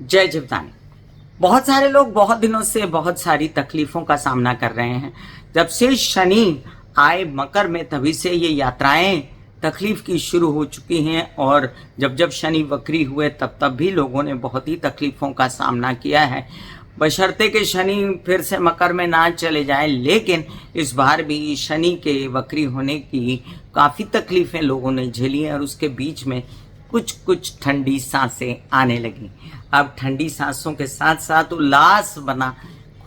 जय जीवदानी। बहुत सारे लोग बहुत दिनों से बहुत सारी तकलीफों का सामना कर रहे हैं। जब से शनि आए मकर में तभी से ये यात्राएं तकलीफ की शुरू हो चुकी हैं, और जब जब शनि वक्री हुए तब तब भी लोगों ने बहुत ही तकलीफों का सामना किया है। बशर्ते कि शनि फिर से मकर में ना चले जाएं, लेकिन इस बार भी शनि के वक्री होने की काफ़ी तकलीफें लोगों ने झेली हैं, और उसके बीच में कुछ कुछ ठंडी सांसें आने लगी। अब ठंडी सांसों के साथ साथ उल्लास बना,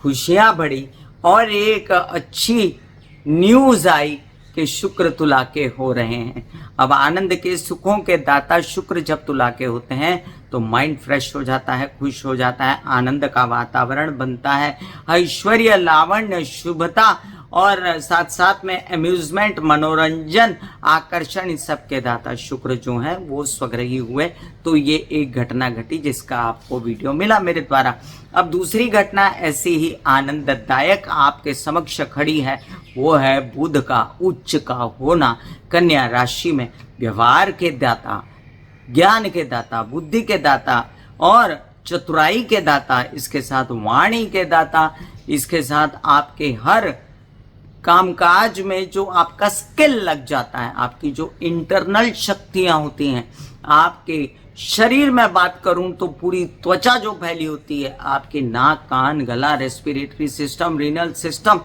खुशियां बढ़ी, और एक अच्छी न्यूज आई कि शुक्र तुला के हो रहे हैं। अब आनंद के सुखों के दाता शुक्र जब तुला के होते हैं तो माइंड फ्रेश हो जाता है, खुश हो जाता है, आनंद का वातावरण बनता है, ऐश्वर्य, लावण्य, शुभता और साथ साथ में अम्यूजमेंट, मनोरंजन, आकर्षण, इस सब के दाता शुक्र जो हैं वो स्वग्रही हुए। तो ये एक घटना घटी जिसका आपको वीडियो मिला मेरे द्वारा। अब दूसरी घटना ऐसी ही आनंददायक आपके समक्ष खड़ी है, वो है बुध का उच्च का होना कन्या राशि में। व्यवहार के दाता, ज्ञान के दाता, बुद्धि के दाता और चतुराई के दाता, इसके साथ वाणी के दाता, इसके साथ आपके हर कामकाज में जो आपका स्किल लग जाता है, आपकी जो इंटरनल शक्तियां होती हैं, आपके शरीर में बात करूं तो पूरी त्वचा जो फैली होती है, आपके नाक, कान, गला, रेस्पिरेटरी सिस्टम, रीनल सिस्टम,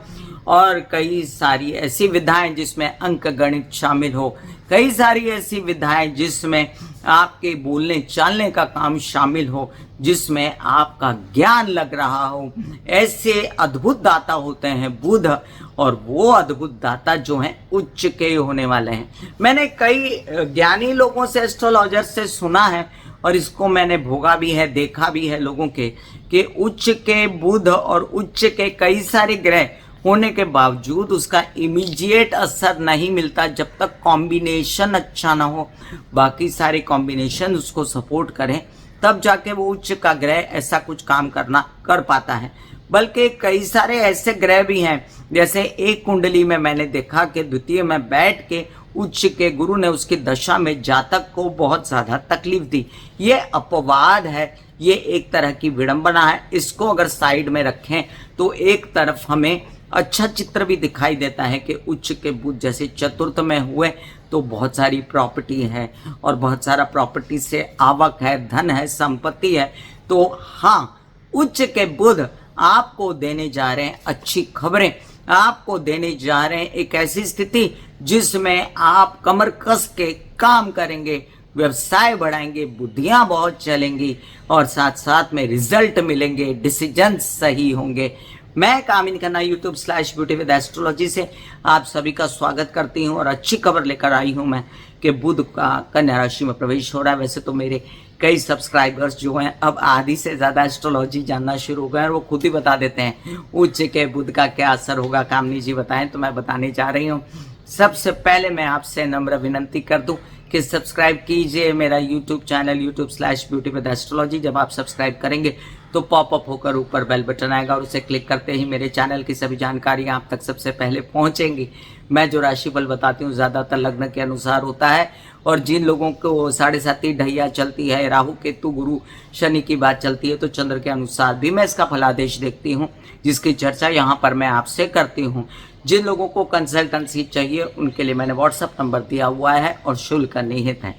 और कई सारी ऐसी विधाएं जिसमें अंक गणित शामिल हो, कई सारी ऐसी विधाएं जिसमें आपके बोलने चालने का काम शामिल हो, जिसमें आपका ज्ञान लग रहा हो, ऐसे अद्भुत दाता होते हैं बुध। और वो अद्भुत दाता जो हैं उच्च के होने वाले हैं। मैंने कई ज्ञानी लोगों से, एस्ट्रोलॉजर से सुना है, और इसको मैंने भोगा भी है, देखा भी है लोगों के, कि उच्च के बुध और उच्च के कई सारे ग्रह होने के बावजूद उसका इमीडिएट असर नहीं मिलता जब तक कॉम्बिनेशन अच्छा ना हो। बाकी सारे कॉम्बिनेशन उसको सपोर्ट करें तब जाके वो उच्च का ग्रह ऐसा कुछ काम कर पाता है। बल्कि कई सारे ऐसे ग्रह भी हैं, जैसे एक कुंडली में मैंने देखा कि द्वितीय में बैठ के उच्च के गुरु ने उसकी दशा में जातक को बहुत ज़्यादा तकलीफ दी। ये अपवाद है, ये एक तरह की विडंबना है। इसको अगर साइड में रखें तो एक तरफ हमें अच्छा चित्र भी दिखाई देता है कि उच्च के बुध जैसे चतुर्थ में हुए तो बहुत सारी प्रॉपर्टी है, और बहुत सारा प्रॉपर्टी से आवक है, धन है, संपत्ति है। तो हाँ, उच्च के बुध आपको देने जा रहे हैं अच्छी खबरें, आपको देने जा रहे हैं एक ऐसी स्थिति जिसमें आप कमर कस के काम करेंगे, व्यवसाय बढ़ाएंगे, बुद्धियां बहुत चलेंगी, और साथ साथ में रिजल्ट मिलेंगे, डिसीजन सही होंगे। मैं कामिनी खन्ना YouTube/ब्यूटी विद एस्ट्रोलॉजी से आप सभी का स्वागत करती हूं, और अच्छी खबर लेकर आई हूं मैं कि बुध का कन्या राशि में प्रवेश हो रहा है। वैसे तो मेरे कई सब्सक्राइबर्स जो हैं अब आधी से ज़्यादा एस्ट्रोलॉजी जानना शुरू हो गए, और वो खुद ही बता देते हैं उच्च के बुध का क्या असर होगा। कामिनी जी बताएं, तो मैं बताने जा रही हूँ। सबसे पहले मैं आपसे नम्र विनंती कर दूं कि सब्सक्राइब कीजिए मेरा YouTube चैनल YouTube/ब्यूटी विद एस्ट्रोलॉजी। जब आप सब्सक्राइब करेंगे तो पॉपअप होकर ऊपर बेल बटन आएगा, और उसे क्लिक करते ही मेरे चैनल की सभी जानकारियां आप तक सबसे पहले पहुंचेंगी। मैं जो राशिफल बताती हूँ ज़्यादातर लग्न के अनुसार होता है, और जिन लोगों को 7.5 ढैया चलती है, राहु केतु गुरु शनि की बात चलती है, तो चंद्र के अनुसार भी मैं इसका फलादेश देखती हूँ, जिसकी चर्चा यहाँ पर मैं आपसे करती हूँ। जिन लोगों को कंसल्टेंसी चाहिए उनके लिए मैंने व्हाट्सअप नंबर दिया हुआ है, और शुल्क निहित है।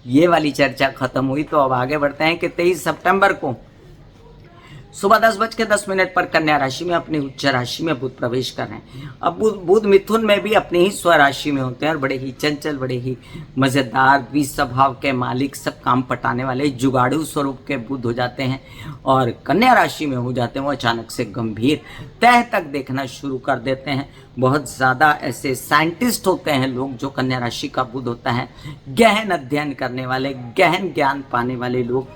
ये वाली चर्चा खत्म हुई, तो अब आगे बढ़ते हैं कि 23 सितंबर को सुबह 10:10 पर कन्या राशि में अपनी उच्च राशि में बुध प्रवेश कर रहे हैं। अब बुध मिथुन में भी अपनी ही स्वराशि में होते हैं, और बड़े ही चंचल, बड़े ही मज़ेदार, द्विस्वभाव के मालिक, सब काम पटाने वाले जुगाड़ू स्वरूप के बुध हो जाते हैं, और कन्या राशि में हो जाते हैं वो अचानक से गंभीर तह तक देखना शुरू कर देते हैं। बहुत ज़्यादा ऐसे साइंटिस्ट होते हैं लोग जो कन्या राशि का बुध होता है, गहन अध्ययन करने वाले, गहन ज्ञान पाने वाले लोग,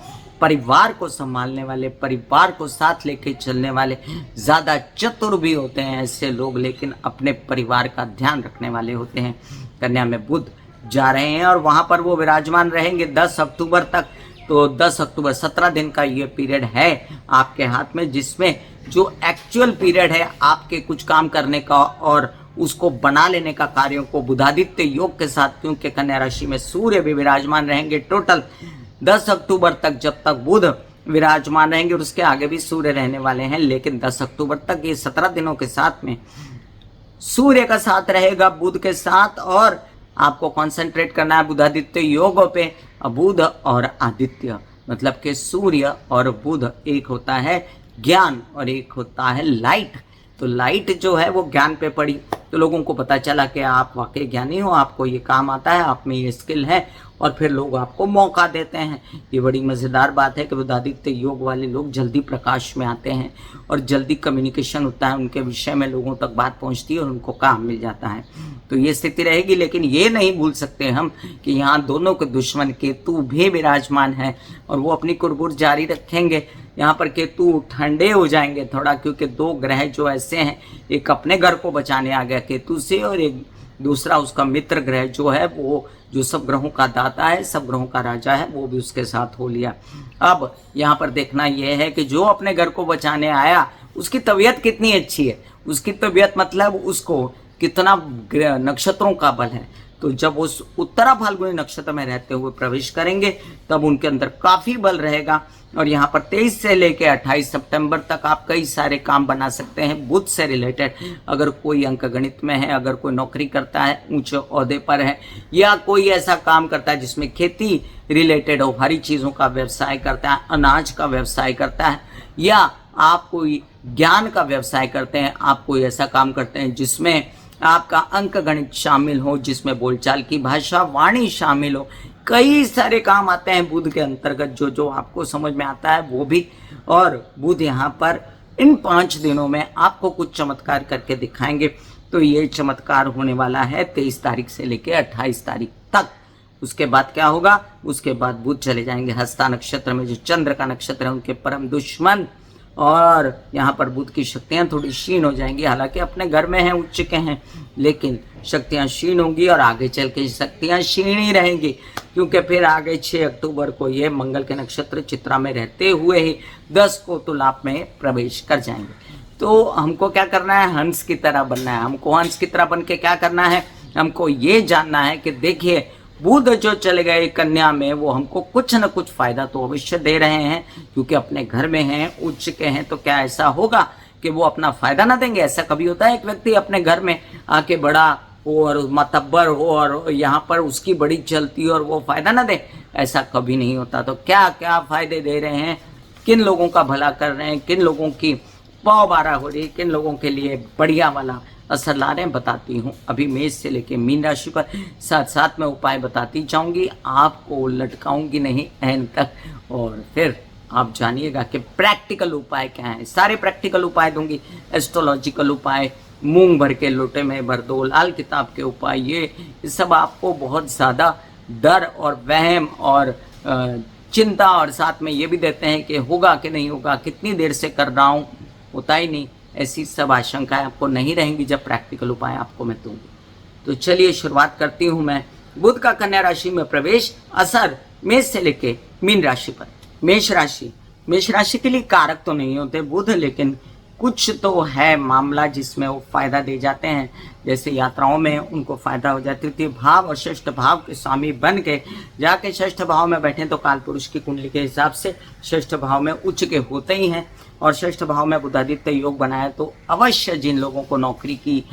परिवार को संभालने वाले, परिवार को साथ लेके चलने वाले, ज़्यादा चतुर भी होते हैं ऐसे लोग, लेकिन अपने परिवार का ध्यान रखने वाले होते हैं। कन्या में बुध जा रहे हैं, और वहाँ पर वो विराजमान रहेंगे 10 अक्टूबर तक। तो 10 अक्टूबर 17 दिन का ये पीरियड है आपके हाथ में, जिसमें जो एक्चुअल पीरियड है आपके कुछ काम करने का और उसको बना लेने का कार्यों को बुधादित्य योग के साथ, क्योंकि कन्या राशि में सूर्य भी विराजमान रहेंगे। टोटल 10 अक्टूबर तक, जब तक बुध विराजमान रहेंगे और उसके आगे भी सूर्य रहने वाले हैं। लेकिन 10 अक्टूबर तक ये 17 दिनों के साथ में सूर्य का साथ रहेगा बुध के साथ, और आपको कंसंट्रेट करना है बुधादित्य योग पे। बुध और आदित्य मतलब कि सूर्य और बुध, एक होता है ज्ञान और एक होता है लाइट। तो लाइट जो है वो ज्ञान पे पड़ी, तो लोगों को पता चला कि आप वाकई ज्ञानी हो, आपको ये काम आता है, आप में ये स्किल है, और फिर लोग आपको मौका देते हैं। ये बड़ी मज़ेदार बात है कि बुधादित्य योग वाले लोग जल्दी प्रकाश में आते हैं और जल्दी कम्युनिकेशन होता है, उनके विषय में लोगों तक बात पहुंचती है और उनको काम मिल जाता है। तो ये स्थिति रहेगी। लेकिन ये नहीं भूल सकते हम कि यहाँ दोनों के दुश्मन केतु भी विराजमान है और वो अपनी कुरबुर जारी रखेंगे। यहाँ पर केतु ठंडे हो जाएंगे थोड़ा, क्योंकि दो ग्रह जो ऐसे हैं, एक अपने घर को बचाने आ गया केतु से, और एक दूसरा उसका मित्र ग्रह जो है वो, जो सब ग्रहों का दाता है, सब ग्रहों का राजा है, वो भी उसके साथ हो लिया। अब यहाँ पर देखना यह है कि जो अपने घर को बचाने आया उसकी तबीयत कितनी अच्छी है, उसकी तबीयत मतलब उसको कितना नक्षत्रों का बल है। तो जब उस उत्तरा फाल्गुनी नक्षत्र में रहते हुए प्रवेश करेंगे तब उनके अंदर काफी बल रहेगा। और यहाँ पर 23 से लेकर 28 सितंबर तक आप कई सारे काम बना सकते हैं बुध से रिलेटेड। अगर कोई अंक गणित में है, अगर कोई नौकरी करता है, ऊंचे ओहदे पर है, या कोई ऐसा काम करता है जिसमें खेती रिलेटेड हो, हरी चीज़ों का व्यवसाय करता है, अनाज का व्यवसाय करता है, या आप कोई ज्ञान का व्यवसाय करते हैं, आप कोई ऐसा काम करते हैं जिसमें आपका अंक गणित शामिल हो, जिसमें बोलचाल की भाषा, वाणी शामिल हो, कई सारे काम आते हैं बुध के अंतर्गत। जो जो आपको समझ में आता है वो भी। और बुध यहाँ पर इन 5 दिनों में आपको कुछ चमत्कार करके दिखाएंगे। तो ये चमत्कार होने वाला है 23 तारीख से लेकर 28 तारीख तक। उसके बाद क्या होगा? उसके बाद बुध चले जाएंगे हस्ता नक्षत्र में, जो चंद्र का नक्षत्र है, उनके परम दुश्मन। और यहाँ पर बुध की शक्तियाँ थोड़ी क्षीण हो जाएंगी। हालांकि अपने घर में हैं, उच्च के हैं, लेकिन शक्तियाँ क्षीण होंगी और आगे चल के शक्तियाँ क्षीण ही रहेंगी, क्योंकि फिर आगे 6 अक्टूबर को ये मंगल के नक्षत्र चित्रा में रहते हुए ही 10 को तुला में प्रवेश कर जाएंगे। तो हमको क्या करना है? हंस की तरह बनना है। हमको हंस की तरह बन के क्या करना है? हमको ये जानना है कि देखिए बुध जो चले गए कन्या में, वो हमको कुछ न कुछ फायदा तो अवश्य दे रहे हैं, क्योंकि अपने घर में हैं, उच्च के हैं। तो क्या ऐसा होगा कि वो अपना फायदा ना देंगे? ऐसा कभी होता है एक व्यक्ति अपने घर में आके बड़ा हो और मतब्बर हो और यहाँ पर उसकी बड़ी चलती और वो फायदा ना दे? ऐसा कभी नहीं होता। तो क्या क्या फायदे दे रहे हैं, किन लोगों का भला कर रहे हैं, किन लोगों की पौ बारह हो रही है, किन लोगों के लिए बढ़िया वाला असर ला रहे हैं, बताती हूँ। अभी मेष से लेके मीन राशि पर साथ साथ में उपाय बताती जाऊंगी, आपको लटकाऊंगी नहीं एंड तक, और फिर आप जानिएगा कि प्रैक्टिकल उपाय क्या है। सारे प्रैक्टिकल उपाय दूंगी, एस्ट्रोलॉजिकल उपाय, मूंग भर के लोटे में भर दो, लाल किताब के उपाय, ये सब आपको बहुत ज़्यादा डर और वहम और चिंता, और साथ में ये भी देते हैं कि होगा कि नहीं होगा, कितनी देर से कर रहा हूँ, होता ही नहीं, ऐसी सब आशंकाएं आपको नहीं रहेंगी जब प्रैक्टिकल उपाय आपको मैं दूंगी। तो चलिए शुरुआत करती हूँ मैं। बुध का कन्या राशि में प्रवेश, असर मेष से लेके मीन राशि पर। मेष राशि के लिए कारक तो नहीं होते बुध, लेकिन कुछ तो है मामला जिसमें वो फायदा दे जाते हैं। जैसे यात्राओं में उनको फायदा हो जाए। तृतीय भाव और षष्ठ भाव के स्वामी बन के जाके षष्ठ भाव में बैठे तो काल पुरुष की कुंडली के हिसाब से षष्ठ भाव में उच्च के होते ही हैं। और षष्ठ भाव में बुधादित्य योग बनाया तो अवश्य जिन लोगों को नौकरी की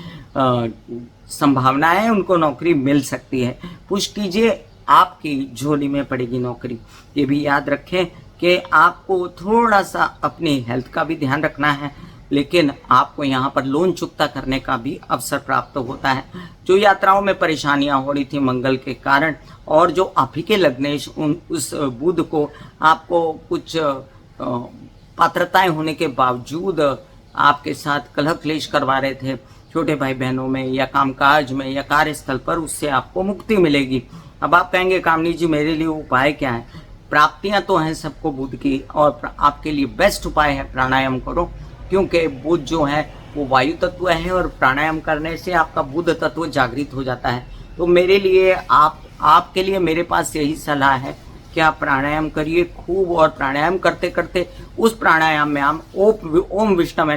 संभावना है उनको नौकरी मिल सकती है। पुश कीजिए, आपकी झोली में पड़ेगी नौकरी। ये भी याद रखें कि आपको थोड़ा सा अपनी हेल्थ का भी ध्यान रखना है, लेकिन आपको यहाँ पर लोन चुकता करने का भी अवसर प्राप्त होता है। जो यात्राओं में परेशानियां हो रही थी मंगल के कारण, और जो आप ही के लग्नेश उस बुध को आपको कुछ पात्रताएं होने के बावजूद आपके साथ कलह क्लेश करवा रहे थे, छोटे भाई बहनों में या कामकाज में या कार्यस्थल पर, उससे आपको मुक्ति मिलेगी। अब आप कहेंगे कामनी जी मेरे लिए उपाय क्या है? प्राप्तियां तो हैं सबको बुध की, और आपके लिए बेस्ट उपाय है प्राणायाम करो, क्योंकि बुध जो है वो वायु तत्व है और प्राणायाम करने से आपका बुध तत्व जागृत हो जाता है। तो मेरे लिए आपके लिए मेरे पास यही सलाह है कि आप प्राणायाम करिए खूब, और प्राणायाम करते करते उस प्राणायाम में आप ओम विष्णवे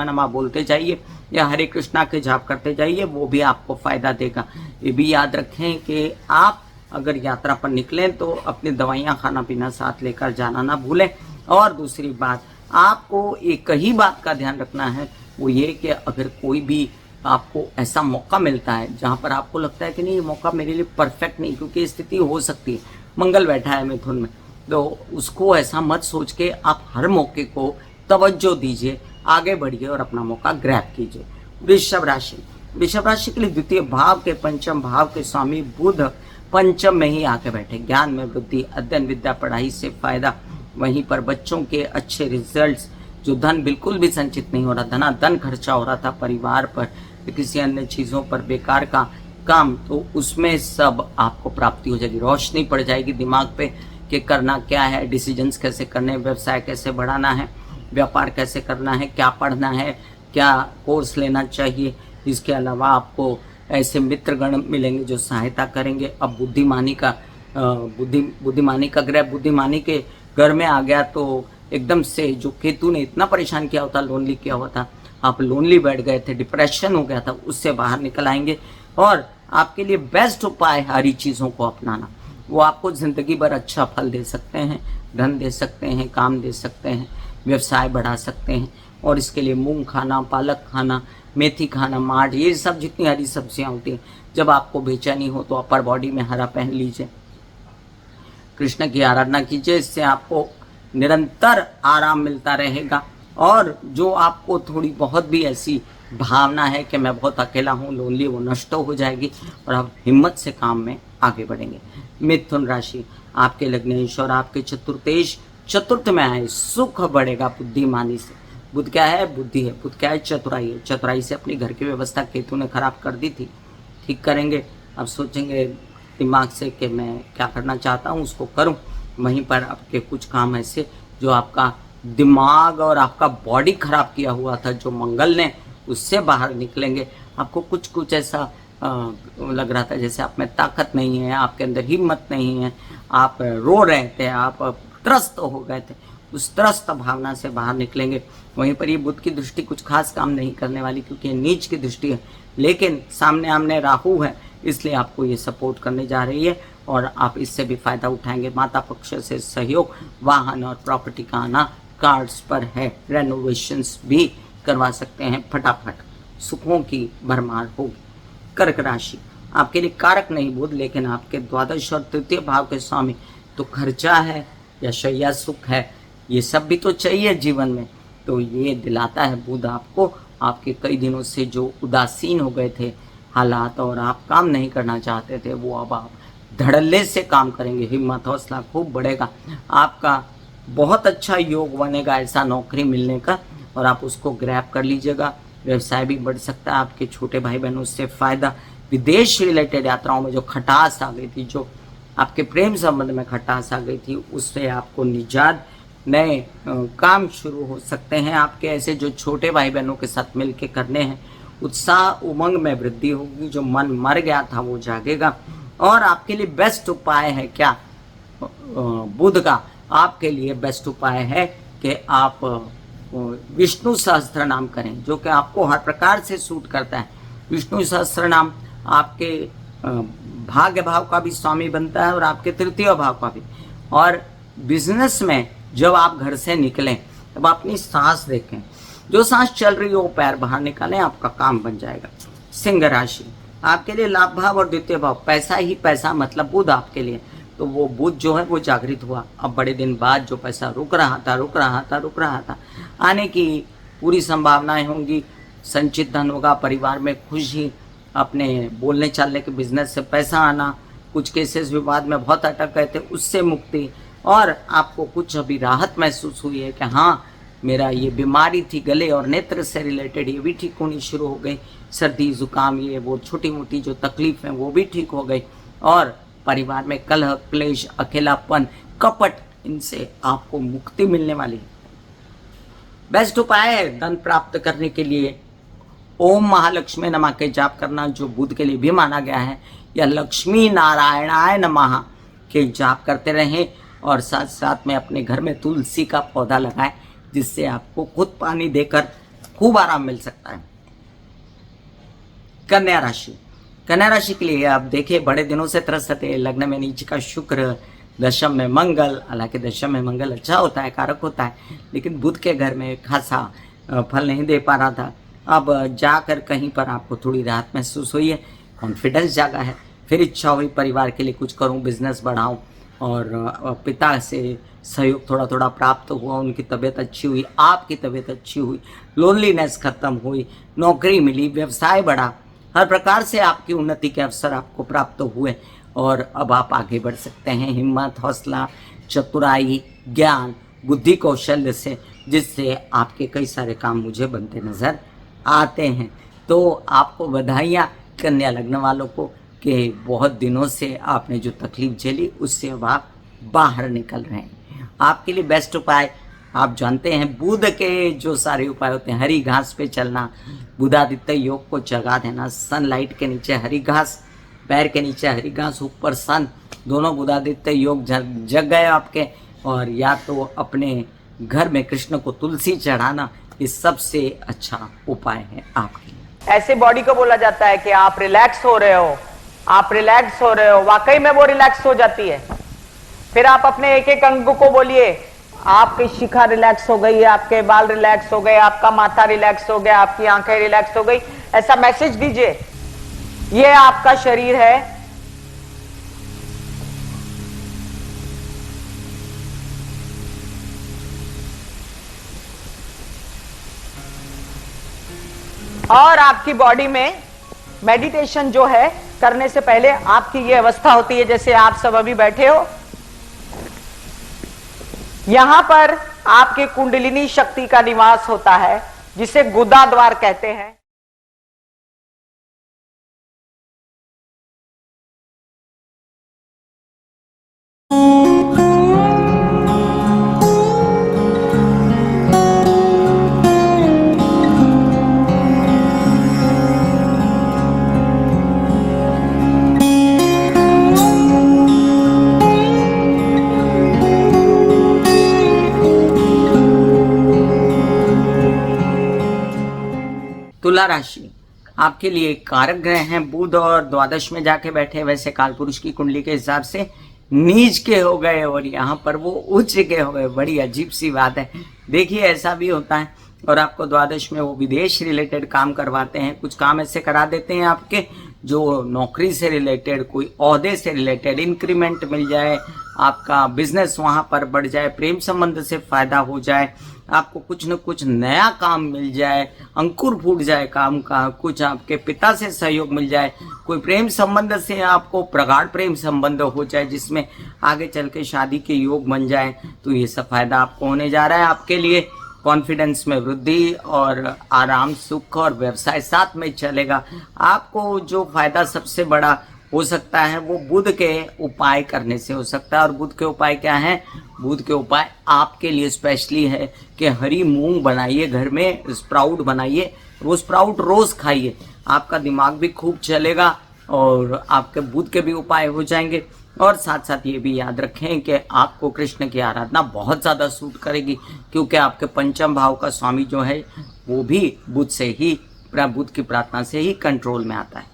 नमः बोलते जाइए या हरे कृष्णा के जाप करते जाइए, वो भी आपको फायदा देगा। ये भी याद रखें कि आप अगर यात्रा पर निकलें तो अपनी दवाइयाँ खाना पीना साथ लेकर जाना ना भूलें। और दूसरी बात, आपको एक ही बात का ध्यान रखना है, वो ये कि अगर कोई भी आपको ऐसा मौका मिलता है जहाँ पर आपको लगता है कि नहीं ये मौका मेरे लिए परफेक्ट नहीं, क्योंकि स्थिति हो सकती है, मंगल बैठा है मिथुन में, तो उसको ऐसा मत सोच के आप हर मौके को तवज्जो दीजिए, आगे बढ़िए और अपना मौका ग्रैब कीजिए। वृषभ राशि, वृषभ राशि के लिए द्वितीय भाव के पंचम भाव के स्वामी बुध पंचम में ही आके बैठे। ज्ञान में वृद्धि, अध्ययन विद्या पढ़ाई से फायदा, वहीं पर बच्चों के अच्छे रिजल्ट्स, जो धन बिल्कुल भी संचित नहीं हो रहा, धनाधन खर्चा हो रहा था परिवार पर, किसी अन्य चीज़ों पर बेकार का काम, तो उसमें सब आपको प्राप्ति हो जाएगी। रोशनी पड़ जाएगी दिमाग पे कि करना क्या है, डिसीजंस कैसे करने हैं, व्यवसाय कैसे बढ़ाना है, व्यापार कैसे करना है, क्या पढ़ना है, क्या कोर्स लेना चाहिए। इसके अलावा आपको ऐसे मित्रगण मिलेंगे जो सहायता करेंगे। अब बुद्धिमानी का ग्रह बुद्धिमानी के घर में आ गया तो एकदम से जो केतु ने इतना परेशान किया होता, लोनली किया हुआ था, आप लोनली बैठ गए थे, डिप्रेशन हो गया था, उससे बाहर निकल आएंगे। और आपके लिए बेस्ट उपाय हरी चीज़ों को अपनाना, वो आपको ज़िंदगी भर अच्छा फल दे सकते हैं, धन दे सकते हैं, काम दे सकते हैं, व्यवसाय बढ़ा सकते हैं। और इसके लिए मूंग खाना, पालक खाना, मेथी खाना, माठ, ये सब जितनी हरी सब्जियां होती हैं, जब आपको बेचैनी हो तो अपर बॉडी में हरा पहन लीजिए, कृष्ण की आराधना कीजिए, इससे आपको निरंतर आराम मिलता रहेगा। और जो आपको थोड़ी बहुत भी ऐसी भावना है कि मैं बहुत अकेला हूँ, लोनली, वो नष्ट हो जाएगी और आप हिम्मत से काम में आगे बढ़ेंगे। मिथुन राशि, आपके लग्नेश और आपके चतुर्थेश चतुर्थ में आए, सुख बढ़ेगा बुद्धिमानी से। बुध क्या है? बुद्धि है। बुध क्या है? चतुराई है। चतुराई से अपनी घर की व्यवस्था केतु ने खराब कर दी थी, ठीक करेंगे। अब सोचेंगे दिमाग से कि मैं क्या करना चाहता हूँ उसको करूँ। वहीं पर आपके कुछ काम ऐसे जो आपका दिमाग और आपका बॉडी खराब किया हुआ था, जो मंगल ने, उससे बाहर निकलेंगे। आपको कुछ कुछ ऐसा लग रहा था जैसे आप में ताकत नहीं है, आपके अंदर हिम्मत नहीं है, आप रो रहे थे, आप त्रस्त हो गए थे, उस त्रस्त भावना से बाहर निकलेंगे। वहीं पर ये बुध की दृष्टि कुछ खास काम नहीं करने वाली, क्योंकि ये नीच की दृष्टि है, लेकिन सामने आमने राहु है, इसलिए आपको ये सपोर्ट करने जा रही है और आप इससे भी फायदा उठाएंगे। माता पक्ष से सहयोग, वाहन और प्रॉपर्टी का आना कार्ड्स पर है। रेनोवेशंस भी करवा सकते हैं, फटाफट सुखों की भरमार होगी। कर्क राशि, आपके लिए कारक नहीं बुध, लेकिन आपके द्वादश और तृतीय भाव के स्वामी, तो खर्चा है या शैया सुख है, ये सब भी तो चाहिए जीवन में, तो ये दिलाता है बुध आपको। आपके कई दिनों से जो उदासीन हो गए थे हालात और आप काम नहीं करना चाहते थे, वो अब आप धड़ल्ले से काम करेंगे, हिम्मत हौसला खूब बढ़ेगा। आपका बहुत अच्छा योग बनेगा ऐसा नौकरी मिलने का, और आप उसको ग्रैब कर लीजिएगा। व्यवसाय भी बढ़ सकता है, आपके छोटे भाई बहनों से फायदा। विदेश रिलेटेड यात्राओं में जो खटास आ गई थी, जो आपके प्रेम संबंध में खटास आ गई थी, उससे आपको निजात, नए काम शुरू हो सकते हैं आपके ऐसे जो छोटे भाई बहनों के साथ मिल के करने हैं। उत्साह उमंग में वृद्धि होगी, जो मन मर गया था वो जागेगा। और आपके लिए बेस्ट उपाय है क्या? बुध का आपके लिए बेस्ट उपाय है कि आप विष्णु सहस्त्र नाम करें, जो कि आपको हर प्रकार से सूट करता है। विष्णु सहस्त्र नाम आपके भाग्य भाव का भी स्वामी बनता है और आपके तृतीय भाव का भी। और बिजनेस में जब आप घर से निकलें तब अपनी सांस देखें, जो सांस चल रही हो वो पैर बाहर निकालें, आपका काम बन जाएगा। सिंह राशि, आपके लिए लाभ भाव और द्वितीय भाव, पैसा ही पैसा, मतलब बुध आपके लिए, तो वो बुध जो है वो जागृत हुआ। अब बड़े दिन बाद जो पैसा रुक रहा था आने की पूरी संभावनाएं होंगी। संचित धन होगा, परिवार में खुशी, अपने बोलने चालने के बिजनेस से पैसा आना, कुछ केसेस विवाद में बहुत अटक गए थे उससे मुक्ति, और आपको कुछ अभी राहत महसूस हुई है कि हाँ मेरा ये बीमारी थी गले और नेत्र से रिलेटेड, ये भी ठीक होनी शुरू हो गई। सर्दी जुकाम, ये वो छोटी मोटी जो तकलीफ है वो भी ठीक हो गई। और परिवार में कलह क्लेश, अकेलापन, कपट, इनसे आपको मुक्ति मिलने वाली है। बेस्ट उपाय है धन प्राप्त करने के लिए ओम महालक्ष्मी नमः के जाप करना, जो बुध के लिए भी माना गया है, या लक्ष्मी नारायणाय नमः के जाप करते रहें। और साथ साथ में अपने घर में तुलसी का पौधा लगाएं, जिससे आपको खुद पानी देकर खूब आराम मिल सकता है। कन्या राशि, कन्या राशि के लिए आप देखिए बड़े दिनों से त्रस्त थे, लग्न में नीच का शुक्र, दशम में मंगल, हालांकि दशम में मंगल अच्छा होता है, कारक होता है, लेकिन बुध के घर में खासा फल नहीं दे पा रहा था। अब जाकर कहीं पर आपको थोड़ी राहत महसूस हुई है, कॉन्फिडेंस जागा है, फिर इच्छा हुई परिवार के लिए कुछ करूं, बिजनेस बढ़ाऊं, और पिता से सहयोग थोड़ा थोड़ा प्राप्त हुआ, उनकी तबीयत अच्छी हुई, आपकी तबीयत अच्छी हुई, लोनलीनेस खत्म हुई, नौकरी मिली, व्यवसाय बढ़ा, हर प्रकार से आपकी उन्नति के अवसर आपको प्राप्त हुए और अब आप आगे बढ़ सकते हैं हिम्मत, हौसला, चतुराई, ज्ञान, बुद्धि कौशल्य से, जिससे आपके कई सारे काम मुझे बनते नज़र आते हैं। तो आपको बधाइयाँ कन्या लग्न वालों को कि बहुत दिनों से आपने जो तकलीफ झेली उससे अब आप बाहर निकल रहे हैं। आपके लिए बेस्ट उपाय आप जानते हैं, बुध के जो सारे उपाय होते हैं, हरी घास पे चलना, बुधादित्य योग को जगा देना, सनलाइट के नीचे हरी घास, पैर के नीचे हरी घास, ऊपर सन, दोनों बुधादित्य योग जग गए आपके। और या तो अपने घर में कृष्ण को तुलसी चढ़ाना, ये सबसे अच्छा उपाय है आपके लिए। ऐसे बॉडी को बोला जाता है कि आप रिलैक्स हो रहे हो, आप रिलैक्स हो रहे हो, वाकई में वो रिलैक्स हो जाती है। फिर आप अपने एक एक अंग को बोलिए, आपकी शिखा रिलैक्स हो गई है, आपके बाल रिलैक्स हो गए, आपका माथा रिलैक्स हो गया, आपकी आंखें रिलैक्स हो गई, ऐसा मैसेज दीजिए। ये आपका शरीर है, और आपकी बॉडी में मेडिटेशन जो है करने से पहले आपकी ये अवस्था होती है जैसे आप सब अभी बैठे हो, यहां पर आपके कुंडलिनी शक्ति का निवास होता है जिसे गुदा द्वार कहते हैं। तुला राशि आपके लिए कारक ग्रह हैं बुध और द्वादश में जाके बैठे, वैसे कालपुरुष की कुंडली के हिसाब से नीच के हो गए और यहाँ पर वो उच्च के हो गए। बड़ी अजीब सी बात है। देखिए ऐसा भी होता है। और आपको द्वादश में वो विदेश रिलेटेड काम करवाते हैं, कुछ काम ऐसे करा देते हैं आपके जो नौकरी से रिलेटेड, कोई ओहदे से रिलेटेड, इंक्रीमेंट मिल जाए, आपका बिजनेस वहाँ पर बढ़ जाए, प्रेम संबंध से फायदा हो जाए, आपको कुछ न कुछ नया काम मिल जाए, अंकुर फूट जाए काम का, कुछ आपके पिता से सहयोग मिल जाए, कोई प्रेम संबंध से आपको प्रगाढ़ प्रेम संबंध हो जाए जिसमें आगे चल के शादी के योग बन जाए। तो ये सब फायदा आपको होने जा रहा है। आपके लिए कॉन्फिडेंस में वृद्धि और आराम, सुख और व्यवसाय साथ में चलेगा। आपको जो फायदा सबसे बड़ा हो सकता है वो बुध के उपाय करने से हो सकता है। और बुध के उपाय क्या हैं? बुध के उपाय आपके लिए स्पेशली है कि हरी मूंग बनाइए, घर में स्प्राउट बनाइए, वो स्प्राउट रोज खाइए, आपका दिमाग भी खूब चलेगा और आपके बुध के भी उपाय हो जाएंगे। और साथ साथ ये भी याद रखें कि आपको कृष्ण की आराधना बहुत ज़्यादा सूट करेगी, क्योंकि आपके पंचम भाव का स्वामी जो है वो भी बुध से ही, बुध की प्रार्थना से ही कंट्रोल में आता है।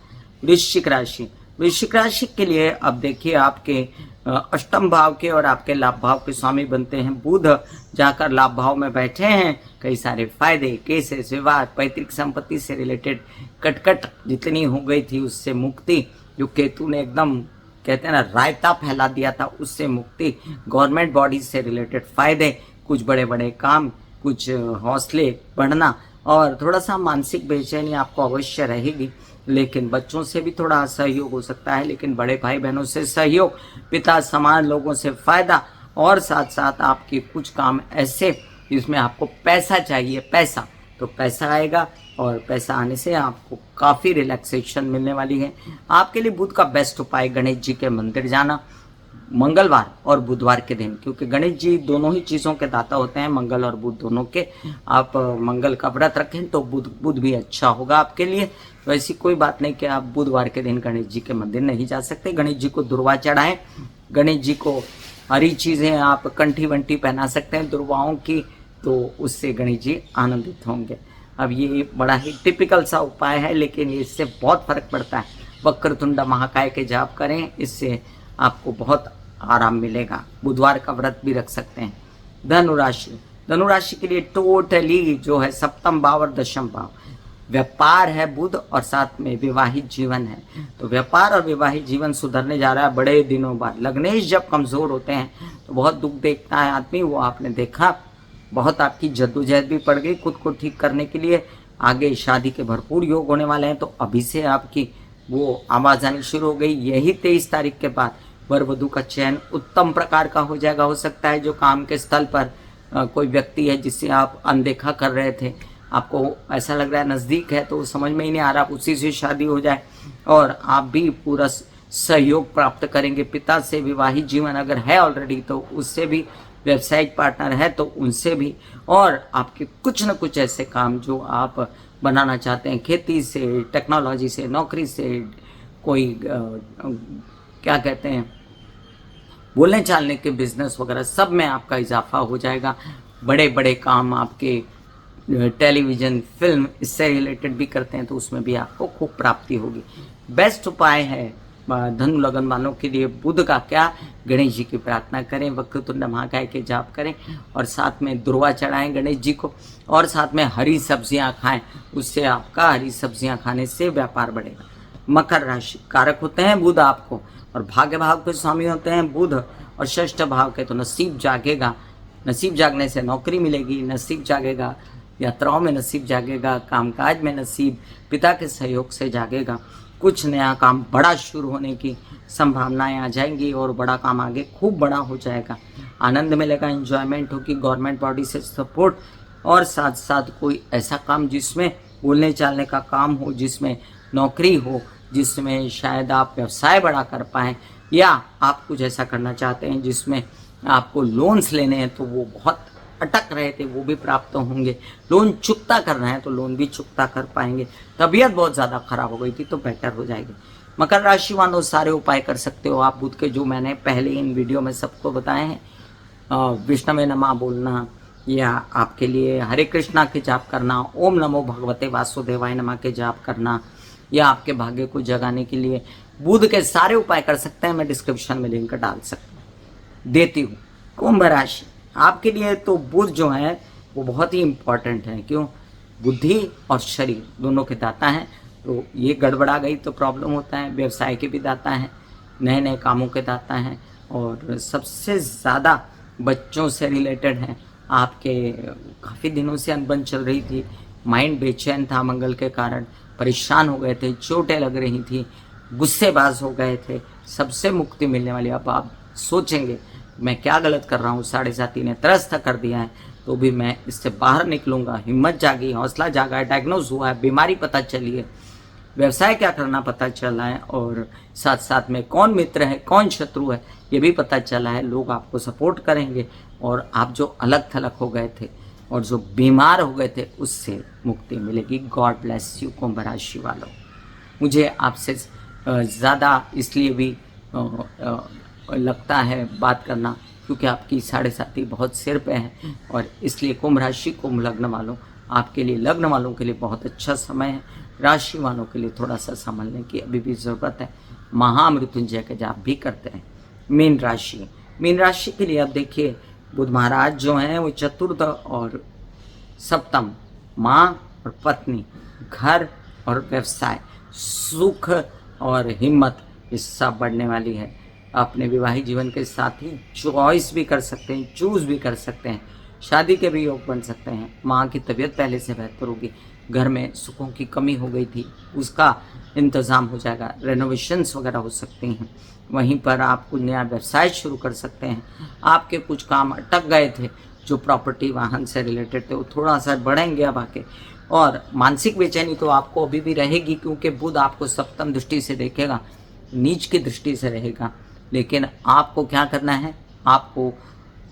वृश्चिक राशि, वृश्चिक राशि के लिए अब देखिए आपके अष्टम भाव के और आपके लाभ भाव के स्वामी बनते हैं बुध, जाकर लाभ भाव में बैठे हैं। कई सारे फायदे, केसेस, विवाद, पैतृक संपत्ति से रिलेटेड कटकट जितनी हो गई थी उससे मुक्ति, जो केतु ने एकदम कहते हैं ना रायता फैला दिया था, उससे मुक्ति, गवर्नमेंट बॉडी से रिलेटेड फायदे, कुछ बड़े बड़े काम, कुछ हौसले बढ़ना, और थोड़ा सा मानसिक बेचैनी आपको अवश्य रहेगी। लेकिन बच्चों से भी थोड़ा सहयोग हो सकता है, लेकिन बड़े भाई बहनों से सहयोग, पिता समान लोगों से फायदा, और साथ साथ आपके कुछ काम ऐसे जिसमें आपको पैसा चाहिए, पैसा तो पैसा आएगा, और पैसा आने से आपको काफ़ी रिलैक्सेशन मिलने वाली है। आपके लिए बुध का बेस्ट उपाय गणेश जी के मंदिर जाना मंगलवार और बुधवार के दिन, क्योंकि गणेश जी दोनों ही चीज़ों के दाता होते हैं, मंगल और बुध दोनों के। आप मंगल का व्रत रखें तो बुध भी अच्छा होगा आपके लिए। तो ऐसी कोई बात नहीं कि आप बुधवार के दिन गणेश जी के मंदिर नहीं जा सकते। गणेश जी को दुर्वा चढ़ाएं, गणेश जी को हरी चीज़ें आप कंठी वंठी पहना सकते हैं दुर्वाओं की, तो उससे गणेश जी आनंदित होंगे। अब ये बड़ा ही टिपिकल सा उपाय है, लेकिन इससे बहुत फर्क पड़ता है। वक्रतुंड महाकाय के जाप करें, इससे आपको बहुत आराम मिलेगा। बुधवार का व्रत भी रख सकते हैं। धनु राशि, धनु राशि के लिए टोटली जो है सप्तम भाव और दशम भाव, व्यापार है बुध और साथ में विवाहित जीवन है। तो व्यापार और विवाहित जीवन सुधरने जा रहा है बड़े दिनों बाद। लग्नेश जब कमजोर होते हैं तो बहुत दुख देखता है आदमी, वो आपने देखा। बहुत आपकी जद्दोजहद भी पड़ गई खुद को ठीक करने के लिए। आगे शादी के भरपूर योग होने वाले हैं, तो अभी से आपकी वो आवाज आनी शुरू हो गई। यही 23 तारीख के बाद वर वधू का चयन उत्तम प्रकार का हो जाएगा। हो सकता है जो काम के स्थल पर कोई व्यक्ति है जिससे आप अनदेखा कर रहे थे, आपको ऐसा लग रहा है नज़दीक है, तो समझ में ही नहीं आ रहा, उसी से शादी हो जाए और आप भी पूरा सहयोग प्राप्त करेंगे। पिता से विवाहित जीवन अगर है ऑलरेडी तो उससे भी, व्यावसायिक पार्टनर है तो उनसे भी, और आपके कुछ न कुछ ऐसे काम जो आप बनाना चाहते हैं, खेती से, टेक्नोलॉजी से, नौकरी से, कोई क्या कहते हैं बोलने चालने के बिजनेस वगैरह, सब में आपका इजाफा हो जाएगा। बड़े बड़े काम आपके टेलीविज़न, फिल्म, इससे रिलेटेड भी करते हैं तो उसमें भी आपको खूब प्राप्ति होगी। बेस्ट उपाय है धनु लगन वालों के लिए बुध का क्या, गणेश जी की प्रार्थना करें, वक्रतुंड महाकाय के जाप करें और साथ में दुर्वा चढ़ाएं गणेश जी को, और साथ में हरी सब्जियां खाएं। उससे आपका हरी सब्जियां खाने से व्यापार बढ़ेगा। मकर राशि, कारक होते हैं बुध आपको, और भाग्य भाव के स्वामी होते हैं बुध और षष्ठ भाव के, तो नसीब जागेगा। नसीब जागने से नौकरी मिलेगी, नसीब जागेगा यात्राओं में, नसीब जागेगा कामकाज में, नसीब पिता के सहयोग से जागेगा। कुछ नया काम बड़ा शुरू होने की संभावनाएं आ जाएंगी और बड़ा काम आगे खूब बड़ा हो जाएगा। आनंद मिलेगा, एंजॉयमेंट होगी, गवर्नमेंट बॉडी से सपोर्ट, और साथ साथ कोई ऐसा काम जिसमें बोलने चालने का काम हो, जिसमें नौकरी हो, जिसमें शायद आप व्यवसाय बड़ा कर पाएँ, या आप कुछ ऐसा करना चाहते हैं जिसमें आपको लोन्स लेने हैं तो वो बहुत अटक रहे थे वो भी प्राप्त होंगे। लोन चुकता कर रहे हैं तो लोन भी चुकता कर पाएंगे। तबीयत बहुत ज़्यादा खराब हो गई थी तो बेटर हो जाएगी। मकर राशि वालों सारे उपाय कर सकते हो आप बुध के, जो मैंने पहले इन वीडियो में सबको बताए हैं। विष्णवे नमः बोलना, या आपके लिए हरे कृष्णा के जाप करना, ओम नमो भगवते वासुदेवाय नमः के जाप करना, या आपके भाग्य को जगाने के लिए बुध के सारे उपाय कर सकते हैं। मैं डिस्क्रिप्शन में लिंक डाल देती हूँ। कुंभ राशि, आपके लिए तो बुध जो है वो बहुत ही इम्पोर्टेंट है। क्यों? बुद्धि और शरीर दोनों के दाता हैं, तो ये गड़बड़ा गई तो प्रॉब्लम होता है। व्यवसाय के भी दाता हैं, नए नए कामों के दाता हैं, और सबसे ज़्यादा बच्चों से रिलेटेड हैं। आपके काफ़ी दिनों से अनबन चल रही थी, माइंड बेचैन था मंगल के कारण, परेशान हो गए थे, चोटें लग रही थी, गुस्सेबाज हो गए थे, सबसे मुक्ति मिलने वाली। अब आप सोचेंगे मैं क्या गलत कर रहा हूँ, 7.5 ने त्रस्त कर दिया है, तो भी मैं इससे बाहर निकलूंगा। हिम्मत जागी, हौसला जागा है, डायग्नोज हुआ है, बीमारी पता चली है, व्यवसाय क्या करना पता चला है, और साथ साथ में कौन मित्र है कौन शत्रु है ये भी पता चला है। लोग आपको सपोर्ट करेंगे और आप जो अलग थलग हो गए थे और जो बीमार हो गए थे उससे मुक्ति मिलेगी। गॉड ब्लेस यू कुंभ राशि वालों। मुझे आपसे ज़्यादा इसलिए भी लगता है बात करना क्योंकि आपकी 7.5 बहुत सिर पे है, और इसलिए कुंभ राशि कुंभ लग्न वालों आपके लिए, लग्न वालों के लिए बहुत अच्छा समय है। राशि वालों के लिए थोड़ा सा संभलने की अभी भी ज़रूरत है। महामृत्युंजय के जाप भी करते हैं। मीन राशि, मीन राशि के लिए अब देखिए बुध महाराज जो हैं वो चतुर्थ और सप्तम, माँ और पत्नी, घर और व्यवसाय, सुख और हिम्मत, ये सब बढ़ने वाली है। अपने विवाहित जीवन के साथ ही चॉइस भी कर सकते हैं, चूज भी कर सकते हैं, शादी के भी योग बन सकते हैं। माँ की तबीयत पहले से बेहतर होगी, घर में सुखों की कमी हो गई थी उसका इंतज़ाम हो जाएगा, रेनोवेशंस वगैरह हो सकती हैं। वहीं पर आप कुछ नया व्यवसाय शुरू कर सकते हैं। आपके कुछ काम अटक गए थे जो प्रॉपर्टी वाहन से रिलेटेड थे वो थोड़ा सा बढ़ेंगे अब आके। और मानसिक बेचैनी तो आपको अभी भी रहेगी क्योंकि बुध आपको सप्तम दृष्टि से देखेगा, नीच की दृष्टि से रहेगा। लेकिन आपको क्या करना है, आपको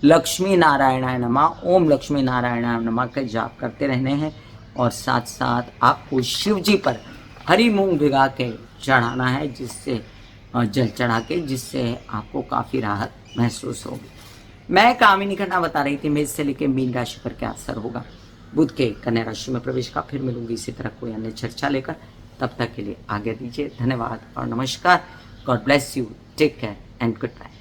लक्ष्मी नारायणाय नमः, ओम लक्ष्मी नारायणाय नमः के जाप करते रहने हैं, और साथ साथ आपको शिव जी पर हरी मूंग भिगा के चढ़ाना है, जिससे जल चढ़ा के, जिससे आपको काफ़ी राहत महसूस होगी। मैं कामिनी घटना बता रही थी मेष से लेकर मीन राशि पर क्या असर होगा। बुध के कन्या राशि में प्रवेश का फिर मिलूंगी इसी तरह कोई अन्य चर्चा लेकर। तब तक के लिए आगे दीजिए। धन्यवाद और नमस्कार। God bless you, take care and good bye.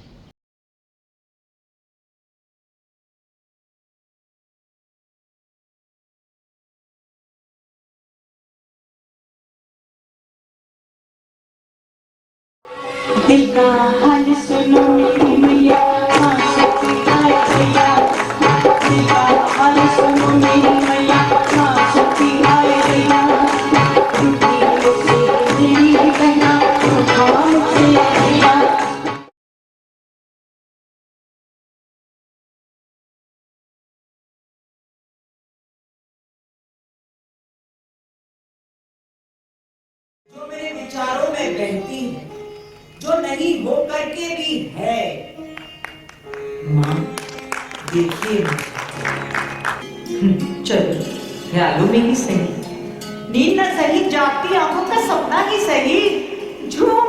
दिल का हाल सुनो मेरी मैया, हाँ शक्ति आए भैया। दिल का हाल सुनो मेरी मैया, हाँ शक्ति आए भैया। टूटी मुझसे मेरी बहना, उठा मुझसे भैया। जो मेरे विचारों में बहती है, जो नहीं हो करके भी है। माँ देखिए, चलो ख्यालों में ही सही, नींद न सही, जागती आंखों का सपना ही सही, झूम